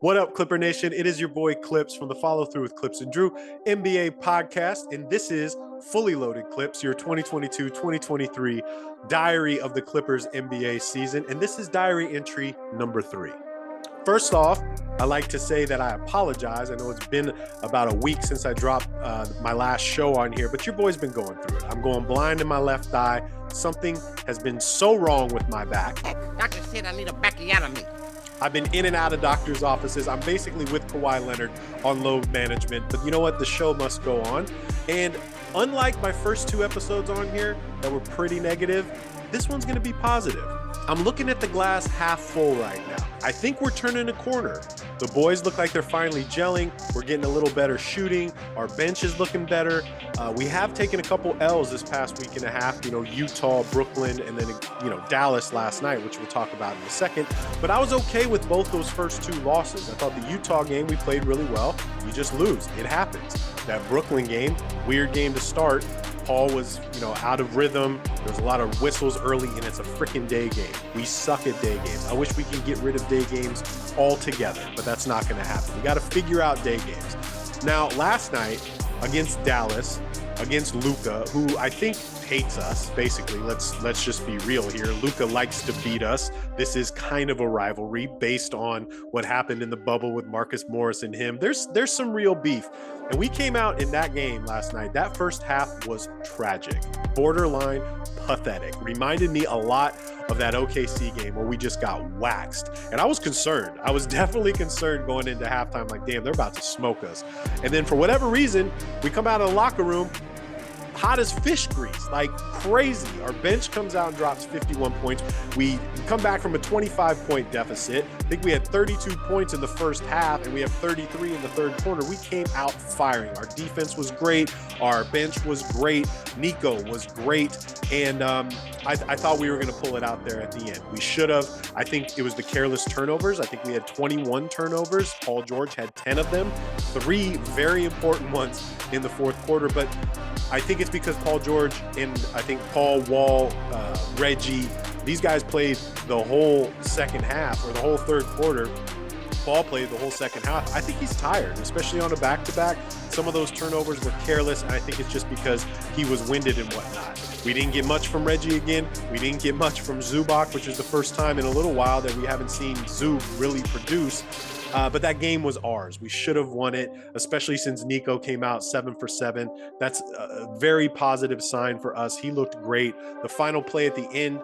What up, Clipper Nation? It is your boy Clips from the Follow Through with Clips and Drew NBA podcast, and this is Fully Loaded Clips, your 2022-2023 Diary of the Clippers NBA season, and this is diary entry number 3. First off, I like to say that I apologize. I know it's been about a week since I dropped my last show on here, but your boy's been going through it. I'm going blind in my left eye. Something has been so wrong with my back. Doctor said I need a backiotomy. I've been in and out of doctors' offices. I'm basically with Kawhi Leonard on load management. But you know what? The show must go on. And unlike my first 2 episodes on here that were pretty negative, this one's going to be positive. I'm looking at the glass half full right now. I think we're turning a corner. The boys look like they're finally gelling. We're getting a little better shooting. Our bench is looking better. We have taken a couple L's this past week and a half, Utah, Brooklyn, and then, Dallas last night, which we'll talk about in a second. But I was okay with both those first 2 losses. I thought the Utah game, we played really well. You just lose. It happens. That Brooklyn game, weird game to start. Paul was, out of rhythm. There's a lot of whistles early, and it's a freaking day game. We suck at day games. I wish we could get rid of day games altogether, but that's not going to happen. We got to figure out day games. Now, last night against Dallas, against Luka, who I think hates us, basically. Let's just be real here. Luka likes to beat us. This is kind of a rivalry based on what happened in the bubble with Marcus Morris and him. There's some real beef. And we came out in that game last night. That first half was tragic, borderline pathetic. Reminded me a lot of that OKC game where we just got waxed. And I was concerned. I was definitely concerned going into halftime, like, damn, they're about to smoke us. And then for whatever reason, we come out of the locker room hot as fish grease, like crazy. Our bench comes out and drops 51 points. We come back from a 25-point deficit. I think we had 32 points in the first half, and we have 33 in the third quarter. We came out firing. Our defense was great. Our bench was great. Nico was great. And I thought we were going to pull it out there at the end. We should have. I think it was the careless turnovers. I think we had 21 turnovers. Paul George had 10 of them. 3 very important ones in the fourth quarter. But I think it's because Paul George and I think Paul, Wall, Reggie, these guys played the whole second half or the whole third quarter. Paul played the whole second half. I think he's tired, especially on a back-to-back. Some of those turnovers were careless, and I think it's just because he was winded and whatnot. We didn't get much from Reggie again. We didn't get much from Zubac, which is the first time in a little while that we haven't seen Zub really produce. But that game was ours. We should have won it, especially since Nico came out 7 for 7. That's a very positive sign for us. He looked great. The final play at the end,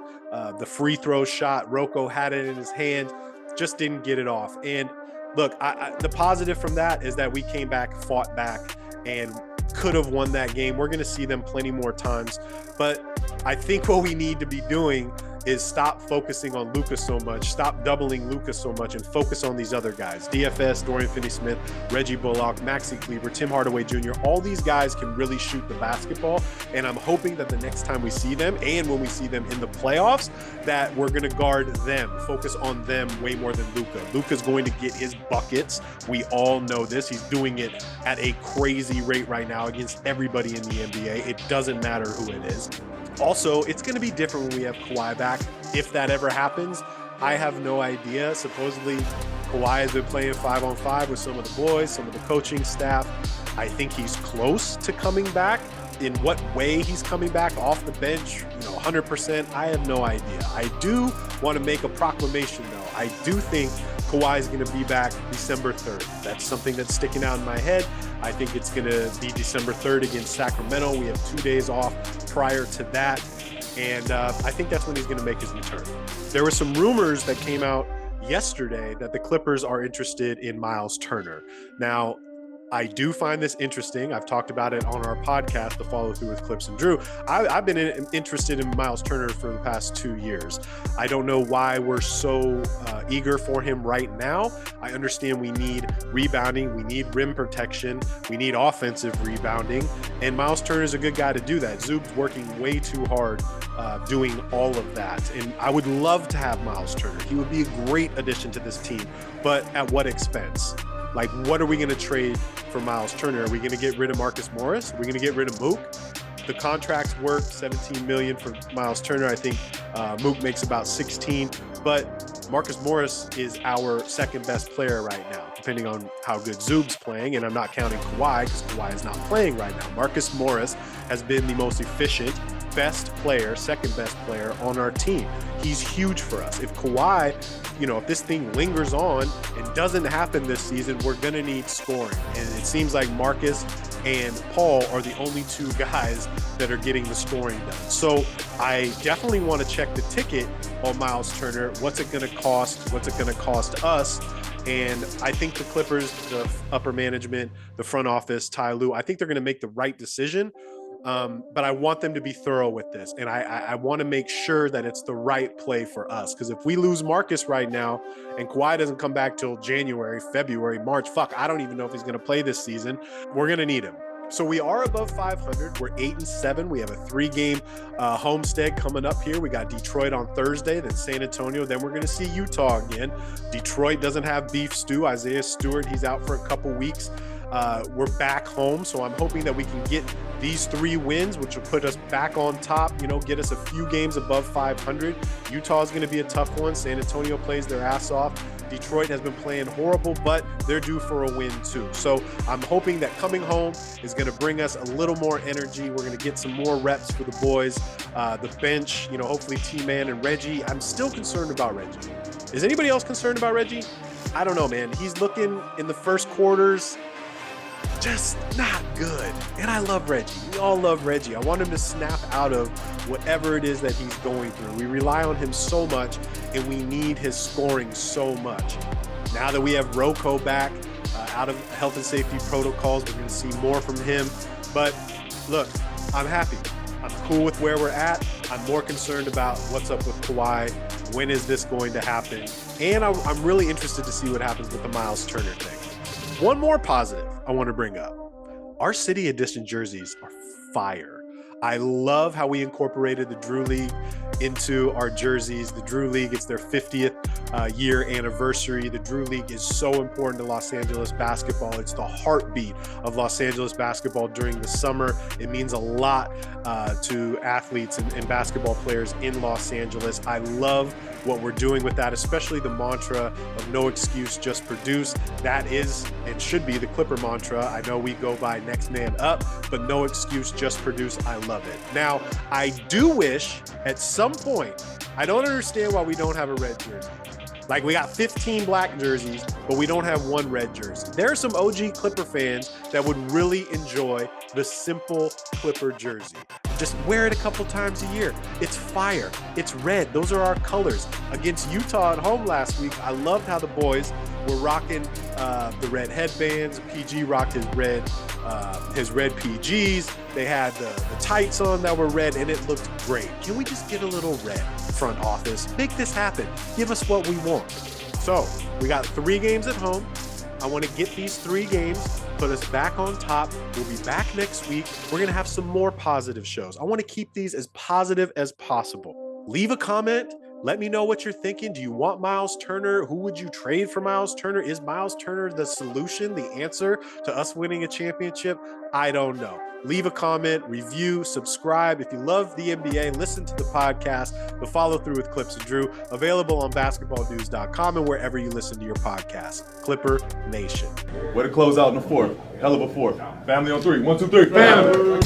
the free throw shot, Rocco had it in his hand, just didn't get it off. And look, the positive from that is that we came back, fought back, and could have won that game. We're going to see them plenty more times. But I think what we need to be doing is stop focusing on Luka so much, stop doubling Luka so much, and focus on these other guys. DFS, Dorian Finney-Smith, Reggie Bullock, Maxi Kleber, Tim Hardaway Jr., all these guys can really shoot the basketball, and I'm hoping that the next time we see them, and when we see them in the playoffs, that we're going to guard them, focus on them way more than Luka. Luka's going to get his buckets. We all know this. He's doing it at a crazy rate right now against everybody in the NBA. It doesn't matter who it is. Also, it's going to be different when we have Kawhi back. If that ever happens, I have no idea. Supposedly, Kawhi has been playing 5-on-5 with some of the boys, some of the coaching staff. I think he's close to coming back. In what way he's coming back off the bench, 100%, I have no idea. I do want to make a proclamation, though. I do think Kawhi is going to be back December 3rd. That's something that's sticking out in my head. I think it's going to be December 3rd against Sacramento. We have 2 days off prior to that. And I think that's when he's going to make his return. There were some rumors that came out yesterday that the Clippers are interested in Miles Turner. Now, I do find this interesting. I've talked about it on our podcast, The Follow Through with Clips and Drew. I've been interested in Miles Turner for the past 2 years. I don't know why we're so eager for him right now. I understand we need rebounding. We need rim protection. We need offensive rebounding. And Miles Turner is a good guy to do that. Zub's working way too hard doing all of that. And I would love to have Miles Turner. He would be a great addition to this team. But at what expense? Like, what are we going to trade for Miles Turner? Are we going to get rid of Marcus Morris? Are we going to get rid of Mook? The contract's worth $17 million for Miles Turner. I think Mook makes about 16. But Marcus Morris is our second best player right now, depending on how good Zub's playing, and I'm not counting Kawhi because Kawhi is not playing right now. Marcus Morris has been the most efficient, best player, second best player on our team. He's huge for us. If Kawhi, if this thing lingers on and doesn't happen this season, we're going to need scoring. And it seems like Marcus and Paul are the only two guys that are getting the scoring done. So I definitely want to check the ticket on Miles Turner. What's it going to cost? What's it going to cost us? And I think the Clippers, the upper management, the front office, Ty Lue, I think they're going to make the right decision. But I want them to be thorough with this. And I want to make sure that it's the right play for us. Because if we lose Marcus right now and Kawhi doesn't come back till January, February, March, I don't even know if he's going to play this season. We're going to need him. So we are above 500. We're 8-7. We have a 3-game homestand coming up here. We got Detroit on Thursday, then San Antonio. Then we're going to see Utah again. Detroit doesn't have beef stew. Isaiah Stewart, he's out for a couple weeks. We're back home, so I'm hoping that we can get these 3 wins, which will put us back on top, get us a few games above 500. Utah is going to be a tough one. San Antonio plays their ass off. Detroit has been playing horrible, but they're due for a win too. So I'm hoping that coming home is going to bring us a little more energy. We're going to get some more reps for the boys. The bench, hopefully T-Man and Reggie. I'm still concerned about Reggie. Is anybody else concerned about Reggie? I don't know, man. He's looking in the first quarters just not good. And I love Reggie. We all love Reggie. I want him to snap out of whatever it is that he's going through. We rely on him so much, and we need his scoring so much. Now that we have Rocco back out of health and safety protocols, we're going to see more from him. But look, I'm happy. I'm cool with where we're at. I'm more concerned about what's up with Kawhi. When is this going to happen? And I'm really interested to see what happens with the Miles Turner thing. One more positive I want to bring up. Our City Edition jerseys are fire. I love how we incorporated the Drew League into our jerseys. The Drew League, it's their 50th year anniversary. The Drew League is so important to Los Angeles basketball. It's the heartbeat of Los Angeles basketball during the summer. It means a lot to athletes and basketball players in Los Angeles. I love what we're doing with that, especially the mantra of no excuse, just produce. That is and should be the Clipper mantra. I know we go by next man up, but no excuse, just produce. I love it. Now, I do wish at some point, I don't understand why we don't have a red jersey. Like, we got 15 black jerseys, but we don't have one red jersey. There are some OG Clipper fans that would really enjoy the simple Clipper jersey. Just wear it a couple times a year. It's fire. It's red. Those are our colors. Against Utah at home last week, I loved how the boys were rocking the red headbands. PG rocked his red PGs. They had the tights on that were red, and it looked great. Can we just get a little red, front office? Make this happen. Give us what we want. So we got 3 games at home. I want to get these 3 games, put us back on top. We'll be back next week. We're going to have some more positive shows. I want to keep these as positive as possible. Leave a comment. Let me know what you're thinking. Do you want Miles Turner? Who would you trade for Miles Turner? Is Miles Turner the solution, the answer to us winning a championship? I don't know. Leave a comment, review, subscribe. If you love the NBA, listen to the podcast, The Follow Through with Clips and Drew, available on basketballnews.com and wherever you listen to your podcast. Clipper Nation. Way to close out in the fourth. Hell of a fourth. Family on 3. 1, 2, 3. Family.